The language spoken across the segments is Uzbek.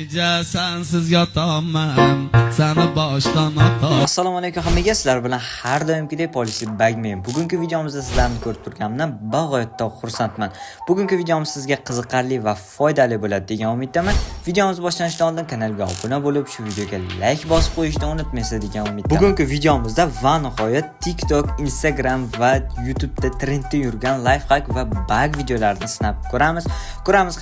Kecha sensiz yotaman, seni boshdan otaman. Assalomu alaykum hammaga, sizlar bilan har doimgidek Policy Bagman. Bugungi videomizda sizlarni ko'rib turganimdan bag'oyatda xursandman. Bugungi videomiz sizga qiziqarli va foydali bo'ladi degan umiddaman. Videomiz boshlanishidan oldin kanalga obuna bo'lib, shu videoga like bosib qo'yishni unutmaysiz degan umiddaman. Bugungi videomizda va nihoyat TikTok, Instagram va YouTube'da trendda yurgan lifehack va bug videolarini sinab ko'ramiz.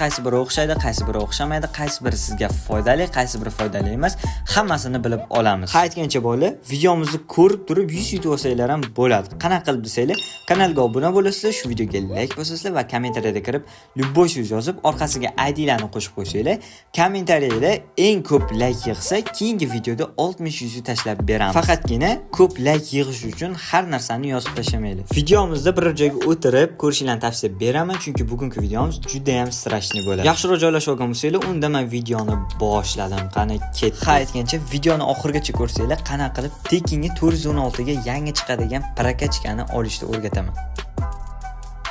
Qaysi biri o'xshaydi, qaysi biri o'xshamaydi, qaysi biri sizga foydali, qaysi biri foydali emas, hammasini bilib olamiz. Aytgancha bo'la, videomizni ko'rib turib 100 yutib olsanglar ham bo'ladi. Qanaqa qilib desanglar, kanalga obuna bo'lasizlar, shu videoga like bosasizlar va kommentariyada kirib любой so'z yozib, orqasiga ID'larni qo'shib qo'ysanglar, kommentariyada eng ko'p like yig'sa, keyingi videoda 60-100 tashlab beramiz. Faqatgina ko'p like yig'ish uchun har narsani yozib tashlamaylik. Videomizda biror joyga o'tirib ko'rishinglarni tavsiya beraman, chunki bugungi videomiz juda ham strashniy bo'ladi. Yaxshiroq joylashib olgan bo'lsanglar, unda men videoni boshladim. Qani ketdi. Aytgancha videoni oxirigacha ko'rsanglar, qanaqa qilib tekinga 416 ga yangi chiqadigan prokachkani olishni o'rgataman.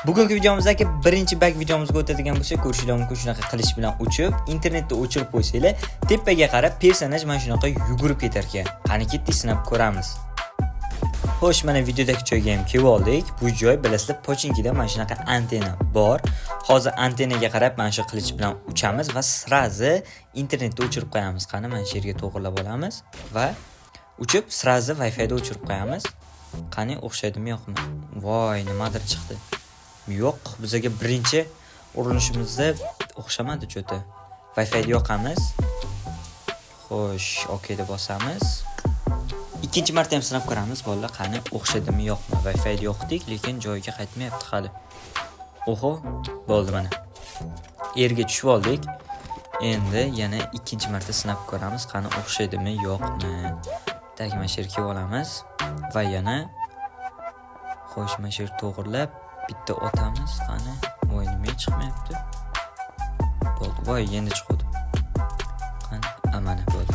Bugungi videomizdagi birinchi bug videomizga o'tadigan bo'lsak, ko'rishinglar mumkin, shunaqa qilish bilan uchib, internetda o'chirib qo'ysanglar, tepaga qarab personaj mana shunaqa yugurib ketar ekan. Qani ketdik, sinab ko'ramiz. Xo'sh, mana videodagi joyga ham kelib oldik. Bu joy bilasizlar, pochinkida mana shunaqa antena bor. Hozir antenaga qarab mana shu qilich bilan uchamiz va srazi internetda o'chirib qo'yamiz. Qani mana shu yerga to'g'rilab olamiz va uchib srazi Wi-Fi da o'chirib qo'yamiz. Qani o'xshaydimi yo'qmi? Voy, nimadir chiqdi. Yo'q, bizga birinchi urinishimizda o'xshamadi cho'ta. Wi-Fi da yoqamiz. Xo'sh, OK deb bosamiz. Ikkinchi marta ham sinab ko'ramiz, bolalar, qani o'xshadimi yo'qmi? Wi-Fi da yo'qdik, lekin joyiga qaytmayapti hali. Oho, bo'ldi mana. Yerga tushib oldik. Endi yana ikkinchi marta sinab ko'ramiz, qani o'xshaydimi yo'qmi? Tag mashirga olamiz va yana xo'sh, mashir to'g'rilab bitta otamiz, qani. Voy, nima chiqmayapti? Bo'ldi, voy, endi chiqdi. Qani, amana bo'ldi.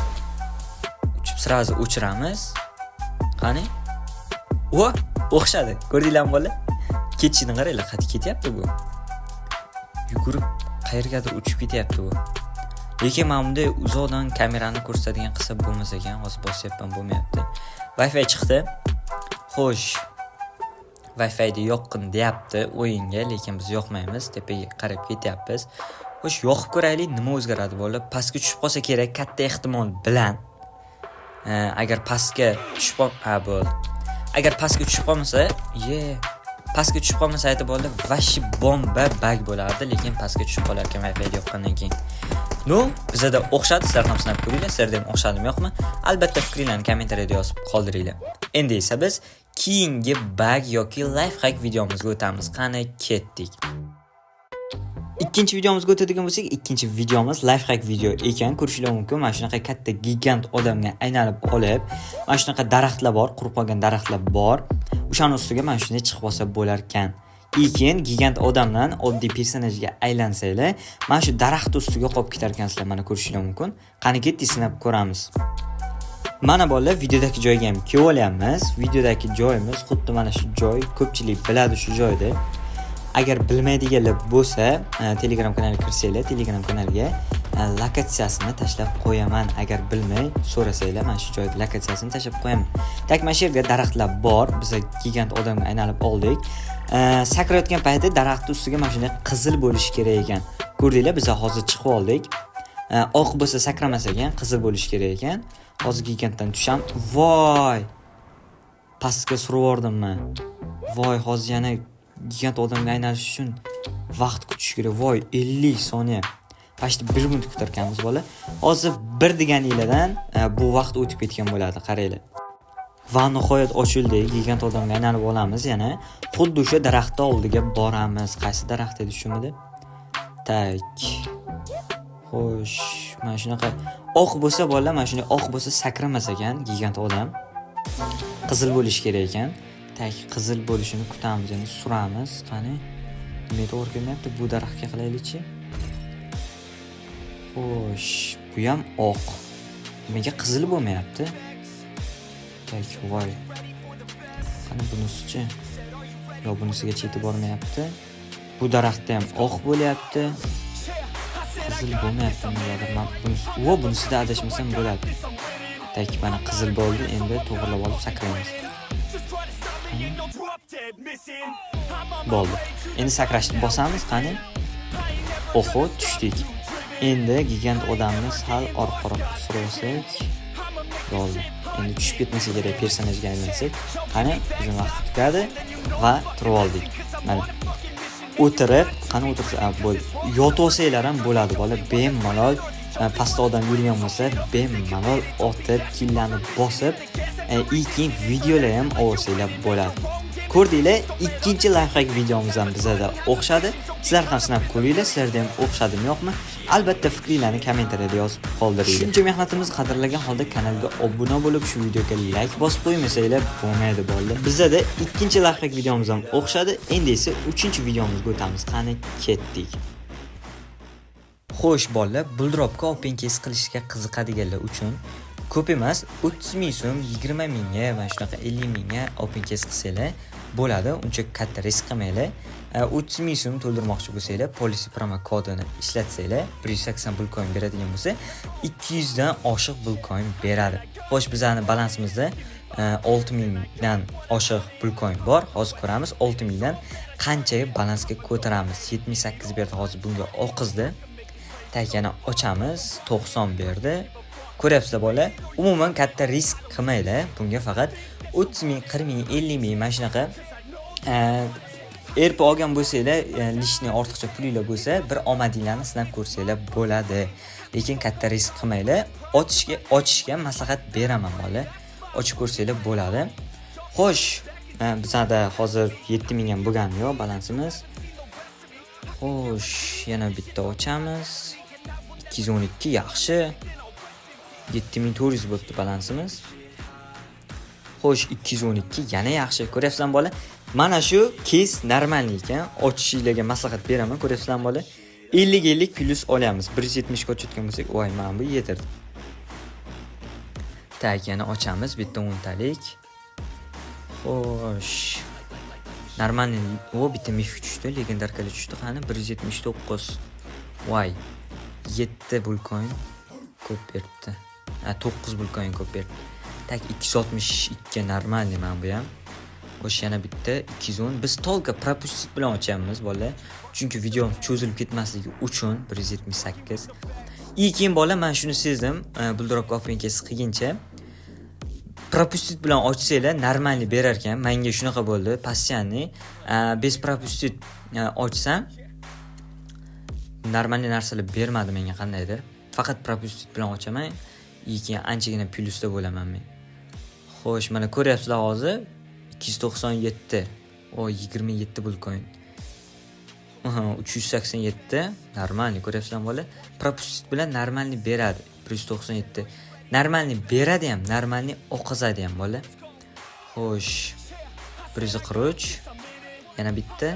Uchib srazi o'chiramiz. Qani? O'xshadi. Ko'rdinglarmi bola? Ketishini qaranglar, qati ketyapti bu. Yugurib qayergadir uchib ketyapti bu. Lekin men bunday uzoqdan kamerani ko'rsatadigan qilsa bo'lmasa ekan, hozir bosyapman, bo'lmayapti. Wi-Fi chiqdi. Xo'sh. Wi-Fi da yo'qin deyapti o'yinga, lekin biz yo'qmaymiz, tepaga qarab ketyapmiz. Xo'sh, yo'qib ko'raylik, nima o'zgaradi bola? Pastga tushib qolsa kerak, katta ehtimol bilan. Agar pastga tushib bo'ldi. Agar pastga tushib qolmasa, pastga tushib qolmasa aytib bo'ldi, vashi bomba bug bo'lardi, lekin pastga tushib qolar ekan Wi-Fi yo'qgandan keyin. Bizda o'xshadi, sizlar ham sinab ko'ringlar, sizlarda ham o'xshadimi yo'qmi? Albatta fikringizni kommentariyada yozib qoldiringlar. Endi esa biz keyingi bug yoki lifehack videomizga o'tamiz. Qani ketdik. Ikkinchi videomizga o'tadigan bo'lsak, ikkinchi videomiz lifehack video ekan. Ko'rishinglar mumkin, mana shunaqa katta gigant odamga aylanib olib, mana shunaqa daraxtlar bor, qurib qolgan daraxtlar bor. O'shaning ustiga mana shunday chiqib olsa bo'lar ekan. Keyin gigant odamdan oddiy personajga aylansanglar, mana shu daraxt ustiga qolib ketar ekansizlar, mana ko'rishinglar mumkin. Qani ketdik, sinab ko'ramiz. Mana bolalar, videodagi joyga ham kelib olyapmiz. Videodagi joyimiz xuddi mana shu joy, ko'pchilik biladi shu joyda. Agar bilmaydiganlar bo'lsa, Telegram kanaliga kirsanglar, Telegram kanaliga lokatsiyasini tashlab qo'yaman. Agar bilmay so'rasanglar, mana shu joyda lokatsiyasini tashlab qo'yaman. Tak mana shu yerga daraxtlar bor. Biz gigant odamga aylanib oldik. Sakrayotgan paytda daraxt ustiga mana shunday qizil bo'lishi kerak ekan. Ko'rdinglar, biz hozir chiqib oldik. Oq bo'lsa sakramas ekan, qizil bo'lishi kerak ekan. Hozir gigantdan tusham. Voy! Pastga surib yordimmi? Voy, hozir yana gigant odamga aylanish uchun vaqt kutish kerak. Voy, 50 soniya. Pashti 1 minut kutar ekanmiz bola. Hozir 1 deganinglardan bu vaqt o'tib ketgan bo'ladi, qaranglar. Va nihoyat ochildi, gigant odamga aylanib olamiz yana. Xuddi o'sha daraxtning oldiga boramiz. Qaysi daraxt edi shunda? Tak. Xo'sh, mana shunaqa oq bo'lsa bolalar, mana shunday oq bo'lsa sakramas ekan gigant odam. Qizil bo'lish kerak ekan. Tak, qizil bo'lishini kutamiz, ya'ni suramiz. Qani, nima to'g'ri kelmayapti? Bu daraxtga qilaylik-chi. Xo'sh, bu ham oq. Nimaga qizil bo'lmayapti? Tak, voy. Qani bunisi-chi? Yo, bunisiga yetib bormayapti. Bu daraxtda ham oq bo'lyapti. qizil bo'lmayapti negadir. Men bunisida adashmasam bo'ladi. Tak mana qizil bo'ldi. Endi to'g'rilab olib sakraymiz. Bo'ldi. Endi sakrashni bosamiz, qani. Oho, tushdik. Endi gigant odamni sal orqaroq sursak bo'ldi. Endi tushib ketmasa kerak personajga aylansak. Qani, bizim vaqt tugadi va turib oldik. Mana o'tirib, qani o'tirsa bo'ldi. Yotosanglar ham bo'ladi, bola. Bemalol pastda odam yurgan bo'lsa, bemalol otib, killani bosib, keyin videolar ham olsanglar bo'ladi. Ko'rdinglar, ikkinchi layfhack videomiz ham bizada o'xshadi. Sizlar ham sinab ko'ringlar, sizlarda ham o'xshadimi, yo'qmi? Albatta fikrlaringizni kommentariyada yozib qoldiring. Shuncha mehnatimizni qadrlagan holda kanalga obuna bo'lib, shu videoga like bosib qo'ymasanglar bo'lmaydi bolalar. Bizada ikkinchi layfhack videomiz ham o'xshadi. Endi esa 3-videomizga o'tamiz. Qani ketdik. Xo'sh bolalar, buldropga open case qilishga qiziqadiganlar uchun ko'p emas, 30 ming so'm, 20 mingga va shunaqa 50 mingga open case qilsanglar bo'ladi. Uncha katta risk qilmanglar. 30 ming so'm to'ldirmoqchi bo'lsanglar, policy promo kodini ishlatsanglar, 180 bitcoin beradigan bo'lsa, 200 dan oshiq bitcoin beradi. Xo'sh, bizning balansimizda 6 mingdan oshiq bitcoin bor. Hozir ko'ramiz 6 mingdan qanchaga balansga ko'taramiz. 78 berdi, hozir bunga oqizdi. Takani ochamiz, 90 berdi. Ko'ryapsizlar bolalar, umuman katta risk qilmaylar. Bunga faqat 30 ming, 40 ming, 50 ming mana shunaqa erp olgan bo'lsanglar, lishni ortiqcha pulinglar bo'lsa, bir omadinglarni sinab ko'rsanglar bo'ladi. Lekin katta risk qilmaylar. Ochishga maslahat beraman bolalar. Ochib ko'rsanglar bo'ladi. Xo'sh, bizda hozir 7 ming ham bo'lgan yo'q balansimiz. Xo'sh, yana bitta ochamiz. 212 yaxshi. 7400 bo'ldi balansimiz. Xo'sh, 212 yana yaxshi. Ko'ryapsizlarmi bola? Mana shu case normalniy ekan. Ochishinglarga maslahat beraman. Ko'ryapsizlarmi bola? 50 plus olyapmiz. 170 ga ochayotgan bo'lsak, voy, mana bu yetirdi. Tak, yana ochamiz bitta 10 talik. Xo'sh. Normalniy bitta mifik tushdi, legendarkali tushdi. Qani 179. Voy. 7 bitcoin ko'p berdi. 9 bitcoin ko'p berdi. Tak 262 normalniy mana bu ham. Xo'sh, yana bitta 210. Biz tolga propustit bilan ochamiz bolalar. Chunki videomiz cho'zilib ketmasligi uchun 178. Keyin bola, men shuni sezdim, buldropga open case qilguncha propustit bilan ochsanglar normalniy berar ekan. Menga shunaqa bo'ldi, passiyanniy. Bez propustit ochsam normalniy narsalar bermadi menga qandaydir. Faqat propustit bilan ochaman. Keyin anchagina plyusda bo'laman men. Xo'sh, mana ko'ryapsizlar hozir 297. 27 bitcoin. 387 normalniy ko'ryapsizlarmi bola? Propustit bilan normalniy beradi. 197. Normalniy beradi ham, normalniy oqizadi ham bola. Xo'sh, 143. Yana bitta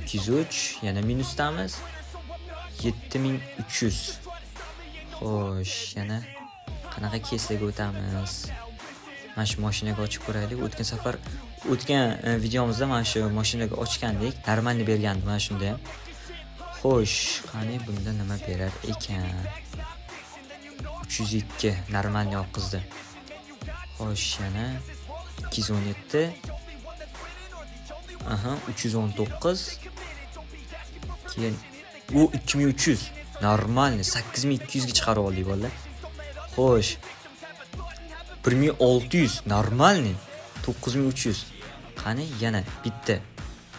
203, yana minusdamiz. 7300. Xo'sh, yana qanaqa keslarga o'tamiz? Mana shu mashinaga ochib ko'raylik. O'tgan videomizda mana shu mashinaga ochgandik, normalniy bergandi mana shunda ham. Xo'sh, qani bunda nima berar ekan? 302 normalniy oqizdi. Xo'sh, yana 217. 319. Keyin u 2300 normalniy 8200 ga chiqarib oldik bolalar. Xo'sh, 1600 normalniy 9300. Qani yana bitta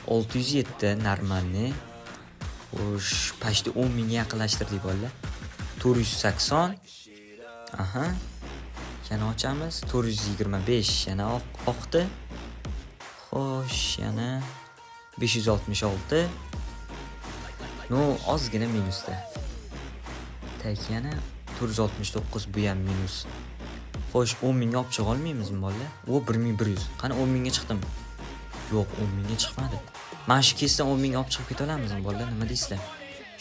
607 normalniy. Xo'sh, почти 10 mingga yaqinlashtirdik bolalar. 480. Yana ochamiz. 425 yana oqdi. Xo'sh, yana 566. No, ozgina minusda. Tak, yana 469 bu ham minus. Xo'sh, 10 mingga olib chiqa olmaymizmi bolalar? 1100. Qani 10 mingga chiqdimi? Yo'q, 10 mingga chiqmadi. Mana shu kesdan 10 mingga olib chiqib keta olamizmi bolalar? Nima deysizlar?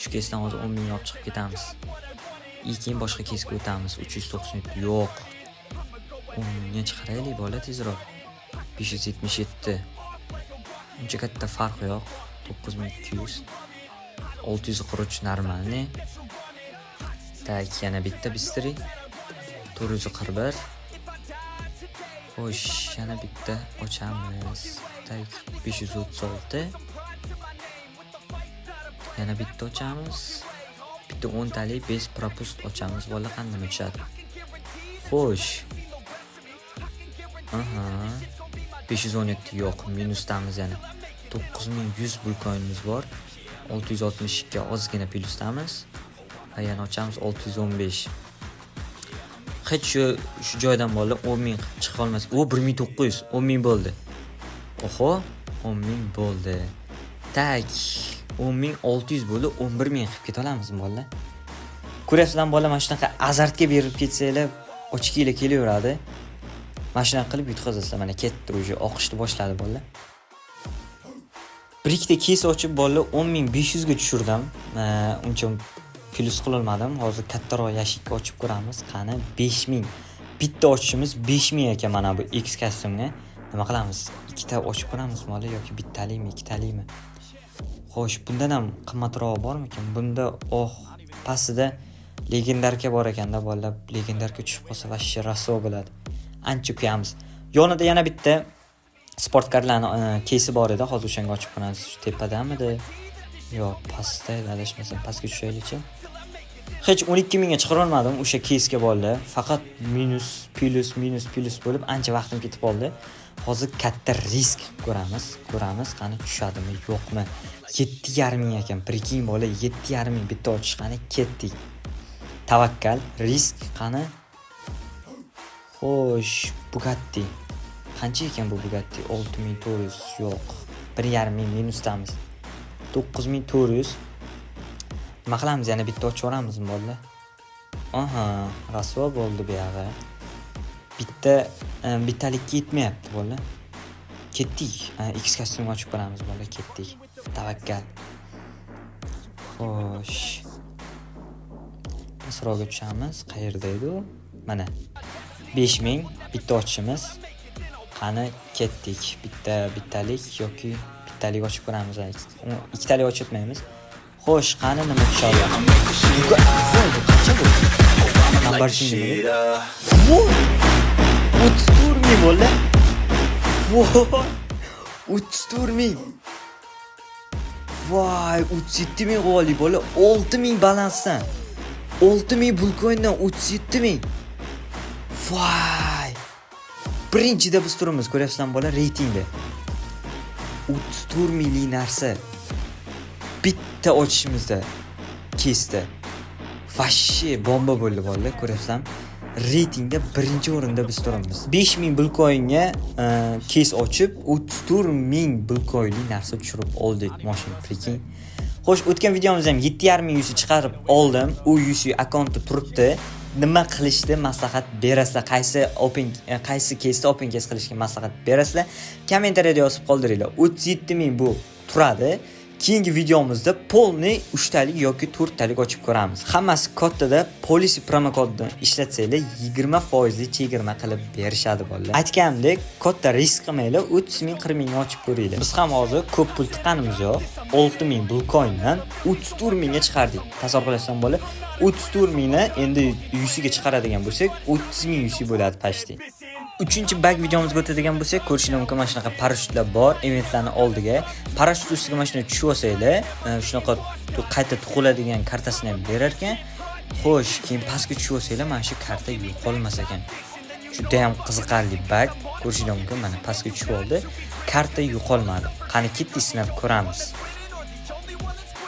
Shu kesdan hozir 10 mingga olib chiqib ketamiz. Keyin boshqa kesga o'tamiz. 397. Yo'q. 10 mingga chiqaraylik bolalar tezroq. 577. Uncha katta farq yo'q. 9200. 643 normalniy. Tak, yana bitta bistri. 441. Xo'sh, yana bitta ochamiz. Tak, 536. Yana bitta ochamiz. Bitta 10 talik base propust ochamiz. Bola qanday tushadi? Xo'sh. 517 yo'q, minusdamiz yana. 9100 bulkoinimiz bor. 662 ozgina plyusdamiz. Va yana ochamiz 615. Hech shu joydan bola 10000 chiqa olmas. O 1900, 10000 bo'ldi. Oho, 10000 bo'ldi. Tak, 10600 bo'ldi, 11000 qilib keta olamizmi bola? Ko'rasizlar bola, mana shunaqa azartga berib ketsanglar, ochkinglar kelaveradi. Mana shunaqa qilib yutqazasizlar. Mana ketdi, uje oqishni boshladi bola. Bir ikkita kes ochib bola 10500 ga tushirdim. Uncha plyus qila olmadim. Hozir kattaroq yashikka ochib ko'ramiz. Qani 5000. Bitta ochishimiz 5000 ekan mana bu X kostyumga. Nima qilamiz? Ikkita ochib ko'ramiz bola yoki bittalikmi, ikkitalikmi? Xo'sh, bundan ham qimmatroq bormikan? Bunda pastida legendarka bor ekanda bola. Legendarka tushib qolsa vashshi raso bo'ladi. Ancha kuyamiz. Yonida yana bitta sport kartlarning kesi bor edi. Hozir o'shanga ochib ko'ramiz. Shu tepadamidi? Yo'q, pastda, adashmasam pastga tushaylikchi. Hech 12000 ga chiqara olmadim o'sha kesga bolalar. Faqat minus bo'lib ancha vaqtim ketib qoldi. Hozir katta risk ko'ramiz. Qani tushadimi, yo'qmi? 7500 ekan. Preking bola 7500 bitta ochish qani ketdik. Tavakkal, risk qani. Xo'sh, Bugatti. Qancha ekan bu Bugatti? 6400 yo'q. 1500 minusdamiz. 9400. Nima qilamiz? Yana bitta ochib oramizmi bola? Rasvo bo'ldi bu yerda. Bittalikka yetmayapti bola. Ketdik. X kostyumni ochib ko'ramiz bola, ketdik. Tavakkal. Xo'sh. Asroga tushamiz. Qayerda edi u? Mana 5000 bitta ochishimiz. Qani ketdik. Bittalik yoki bittalik ochib ko'ramiz. Ikkitalik ochitmaymiz. Xo'sh, qani nima tushadi? Qancha bu? Nambar shunday. 34000 bola. 34000. Voy, 37000 g'oli bola. 6000 balansdan. 6000 bulkoindan 37000. Voy. Birinchida biz turamiz, ko'ryapsizlar bola, reytingda. 34000 lik narsa. Bitta ochishimizda kesdi. Vashshi bomba bo'ldi bola, ko'ryapsizlar. Reytingda birinchi o'rinda biz turamiz. 5000 bulkoinga kes ochib 34000 bulkoinli narsa tushirib oldik, mashina preking. Xo'sh, o'tgan videomizda ham 7500 chiqarib oldim. U UC akkauntda turibdi. Nima qilishni maslahat berasizlar? Qaysi kesda open case qilishga maslahat berasizlar? Kommentariyada yozib qoldiringlar. 37000 bu turadi. Keyingi videomizda polni 3 talik yoki 4 talik ochib ko'ramiz. Hammasi kattada policy promo kodni ishlatsanglar 20% chegirma qilib berishadi bolalar. Aytganimdek, katta risk qilmanglar, 30000 40000 ga ochib ko'ringlar. Biz ham hozir ko'p pul tiqqanimiz yo'q. 6000 bulkoindan 34000 ga chiqardik. Tasavvur qilasizlar bola, 34000 ni endi UC ga chiqaradigan bo'lsak, 30000 UC bo'ladi pashti. 3-bag videomizga o'tadigan bo'lsak, ko'rishinglar mumkin, mana shunaqa parashyutlar bor eventlarning oldiga. Parashyut ustiga mana shuni tushib olsanglar, shunaqa qayta tuqiladigan kartasini ham berar ekan. Xo'sh, keyin pastga tushib olsanglar, mana shu karta yo'qolmas ekan. Juda ham qiziqarli bag. Ko'rishinglar mumkin, mana pastga tushib oldi. Karta yo'qolmadi. Qani ketdik, sinab ko'ramiz.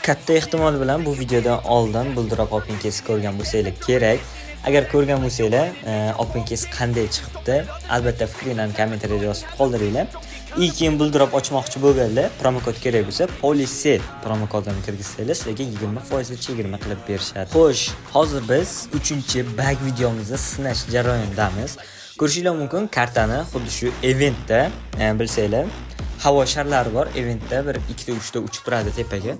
Katta ehtimol bilan bu videodan oldin Buldrop Open Case ko'rgan bo'lsanglar kerak. Agar ko'rgan bo'lsanglar, Open Case qanday chiqibdi? Albatta fikringizni kommentariyada yozib qoldiringlar. Keyin Buldrop ochmoqchi bo'lganlar, promo kod kerak bo'lsa, Poliset promo kodini kirgizsanglar, sizlarga 20% chegirma qilib berishadi. Xo'sh, hozir biz 3-bag videomizda sinash jarayonidamiz. Ko'rishinglar mumkin, kartani xuddi shu eventda, bilsanglar, havo sharlari bor, eventda 1, 2, 3 ta uchib turadi tepaga.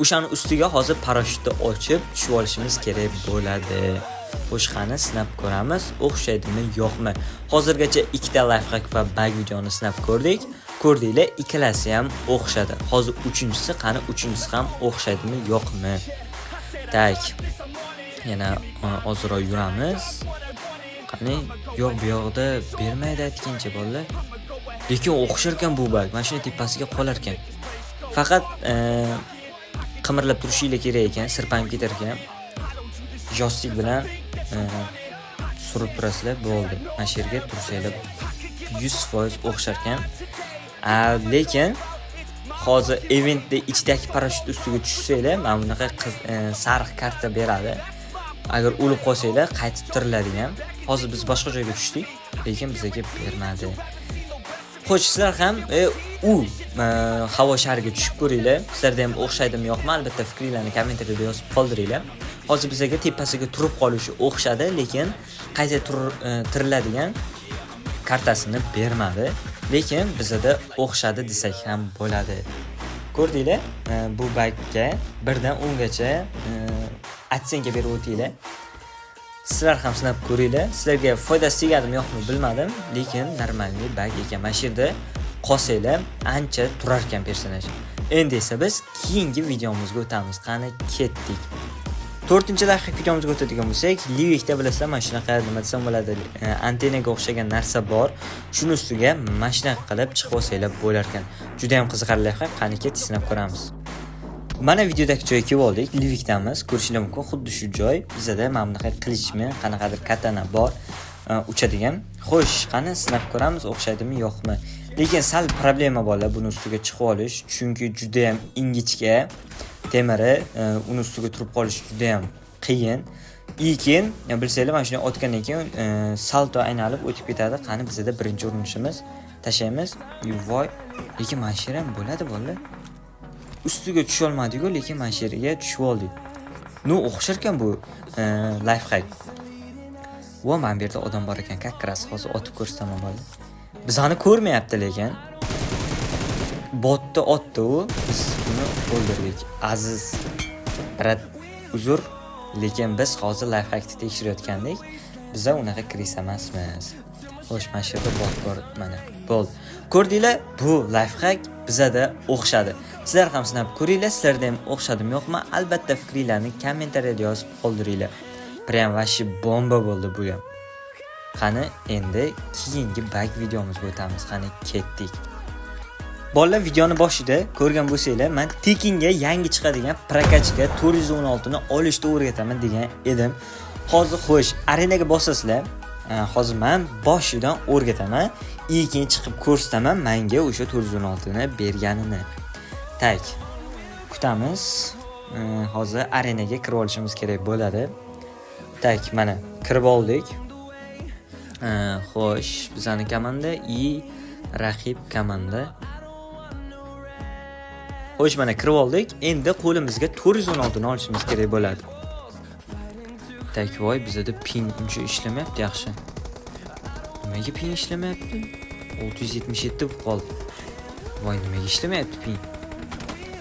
O'shani ustiga hozir parashyutni ochib tushib olishimiz kerak bo'ladi. Qo'shqani sinab ko'ramiz, o'xshaydimi, yo'qmi. Hozirgacha 2 ta lifehack va bag videoni sinab ko'rdik. Ko'rdinglar, ikkalasi ham o'xshadi. Hozir uchinchisi, qani uchinchisi ham o'xshaydimi, yo'qmi? Tak. Yana ozroq yuramiz. Qani, yo'q bu yoqda bermaydi aytgancha bolalar. Lekin o'xshar ekan bu bag. Mashina tepasiga qolar ekan. Faqat qimirlab turishinglar kerak ekan, sirpanib ketar ekan. Joystik bilan surib turasizlar, bo'ldi. Mana shu yerga tursanglar 100% o'xshar ekan. Lekin hozir eventda ichidagi parashyut ustiga tushsanglar, mana bunaqa sariq karta beradi. Agar o'lib qolsanglar, qaytib tiriladigan. Hozir biz boshqa joyga tushdik, lekin bizga bermadi. Xo'sh, sizlar ham havo shariga tushib ko'ringlar. Sizlarda ham o'xshaydimi, yo'qmi? Albatta fikringizni kommentariyada yozib qoldiringlar. Hozir bizga tepasiga turib qolishi o'xshadi, lekin qayta tiriladigan kartasini bermadi. Lekin bizda o'xshadi desak ham bo'ladi. Ko'rdinglar? Bu bagga 1 dan 10 gacha atsenga berib o'tinglar. Sizlar ham sinab ko'ringlar. Sizlarga foydasi tegadimi, yo'qmi bilmadim, lekin normalniy bag ekan. Mana shu yerda qolsanglar ancha turar ekan personaj. Endi esa biz keyingi videomizga o'tamiz. Qani ketdik. 4-lavha videomizga o'tadigan bo'lsak, Livikda bilasizlar, mana shunaqa nima desam bo'ladi, antenaga o'xshagan narsa bor. Shuni ustiga mashina qilib chiqib olsanglar bo'lar ekan. Juda ham qiziqarli lavha. Qani ketdik, sinab ko'ramiz. Mana videodagi joyga kelib oldik. Livikdamiz. Ko'rishingiz mumkin, xuddi shu joy. Bizda mana bunaqa qilichmi, qanaqadir katana bor, uchadigan. Xo'sh, qani sinab ko'ramiz, o'xshaydimi, yo'qmi? Lekin sal problema borlar buni ustiga chiqib olish, chunki juda ham ingichka temiri, uni ustiga turib qolish juda ham qiyin. Lekin bilsanglar, mana shuni otgandan keyin salto aynalib o'tib ketadi. Qani bizda birinchi urinishimiz tashlaymiz. Voy, lekin mana shu ham bo'ladi bolalar. Ustiga tusha olmadik-ku, lekin mana shu yerga tushib oldik. O'xshar ekan bu life hack. Mana bu yerda odam bor ekan, kakras hozir otib ko'rsataman bolalar. Bizani ko'rmayapti, lekin botni otdi u, biz uni o'ldirdik. Aziz brat, uzr, lekin biz hozir life hackni tekshirayotgandik. Biza unaqa kris emasmiz. Xo'sh, mana shu yerda bot bor, mana. Bo'ldi. Ko'rdinglar? Bu life hack bizada o'xshadi. Sizlar ham sinab ko'ringlar. Sizlarda ham o'xshadimi, yo'qmi? Albatta fikringizni kommentariyada yozib qoldiringlar. Prям vashi bomba bo'ldi bu ham. Qani endi keyingi bag videomizga o'tamiz. Qani ketdik. Bolalar, videoni boshida ko'rgan bo'lsanglar, men Tekinga yangi chiqadigan prokachga 416 ni olishni o'rgataman degan edim. Hozir xo'sh, arenaga bosasizlar, hozir men boshidan o'rgataman, keyin chiqib ko'rsataman menga o'sha 416 ni berganini. Tak. Kutamiz. Hozir arenaga kirib olishimiz kerak bo'ladi. Tak, mana kirib oldik. Xo'sh, bizning komanda raqib komanda. Xo'sh, mana kirib oldik. Endi qo'limizga 416 ni olishimiz kerak bo'ladi. Tak, voy, bizda ping uncha ishlamayapti yaxshi. Nimaga ping ishlamayapti? 677 bo'lib qoldi. Voy, nimaga ishlamayapti ping?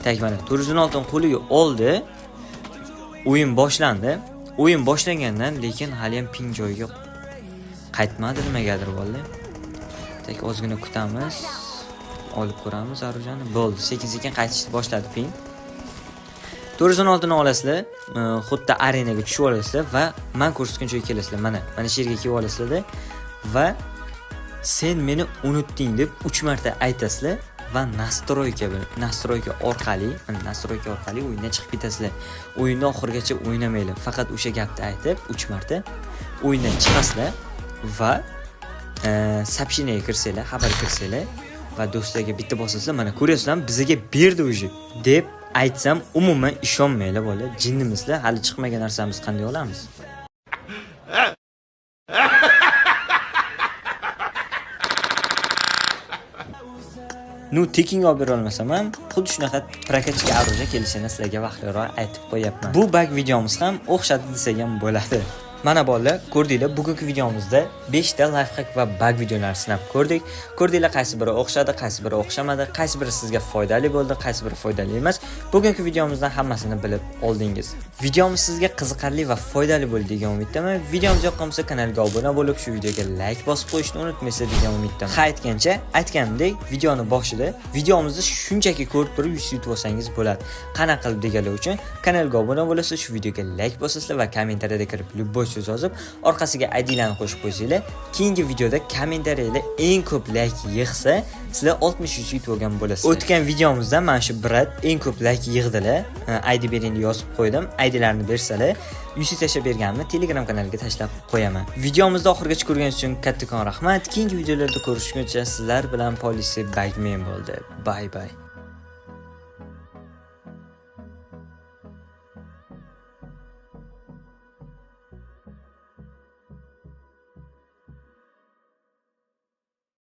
Tak, mana 416 ni qo'liga oldi. O'yin boshlandi. O'yin boshlangandan lekin hali ham ping joyiga qaytmadi nimagadir bolalar. Tak, ozgina kutamiz. Olib ko'ramiz Arujani. Bo'ldi, sekin-sekin qaytishni boshladi ping. 416 ni olasizlar, xuddi arenaga tushib olasizlar va men ko'rsatgan joyga kelasizlar. Mana shu yerga kelib olasizlar va sen meni unutding deb 3 marta aytasizlar va nastroyka orqali o'yindan chiqib ketasizlar. O'yinni oxirigacha o'ynamanglar. Faqat o'sha gapni aytib 3 marta o'yindan chiqasizlar va soобщение kirsanglar, xabar kirsanglar va do'stlarga bitta bosasizlar, mana ko'ryapsizlar, bizga berdi o'zi deb aytsam umuman ishonmanglar bolalar. Jinnimizlar, hali chiqmagan narsamiz qanday olamiz? Tekinga olib bera olmasam ham, xuddi shunaqa prokachga aruja kelishini sizlarga vaqtliroq aytib qo'yapman. Bu bag videomiz ham o'xshadi desak ham bo'ladi. Mana bolalar, ko'rdinglar, bugungi videomizda 5 ta lifehack va bug videolarini sinab ko'rdik. Ko'rdinglar, qaysi biri o'xshadi, qaysi biri o'xshamadi, qaysi biri sizga foydali bo'ldi, qaysi biri foydali emas. Bugungi videomizdan hammasini bilib oldingiz. Videomiz sizga qiziqarli va foydali bo'ldi degan umiddaman. Videomiz yoqqan bo'lsa kanalga obuna bo'lib, shu videoga like bosib qo'yishni unutmaysiz degan umiddaman. Aytganimdek, videoni boshida videomizni shunchaki ko'rib turib yutib olsangiz bo'ladi. Qanaqa qilib deganlar uchun kanalga obuna bo'lasiz, shu videoga like bosasizlar va kommentariyada kirib любой so'z yozib, orqasiga ID'larni qo'shib qo'ysanglar, keyingi videoda kommentariyada eng ko'p like yig'sa, sizlar 60 yutib olgan bo'lasiz. O'tgan videomizda mana shu brat eng ko'p like yig'dilar. ID beringni yozib qo'ydim. ID'larni bersalar, yutib tashlab berganimni Telegram kanaliga tashlab qo'yaman. Videomizni oxirigacha ko'rganingiz uchun kattakon rahmat. Keyingi videolarda ko'rishguncha sizlar bilan Policy Bagman bo'ldi. Bye bye.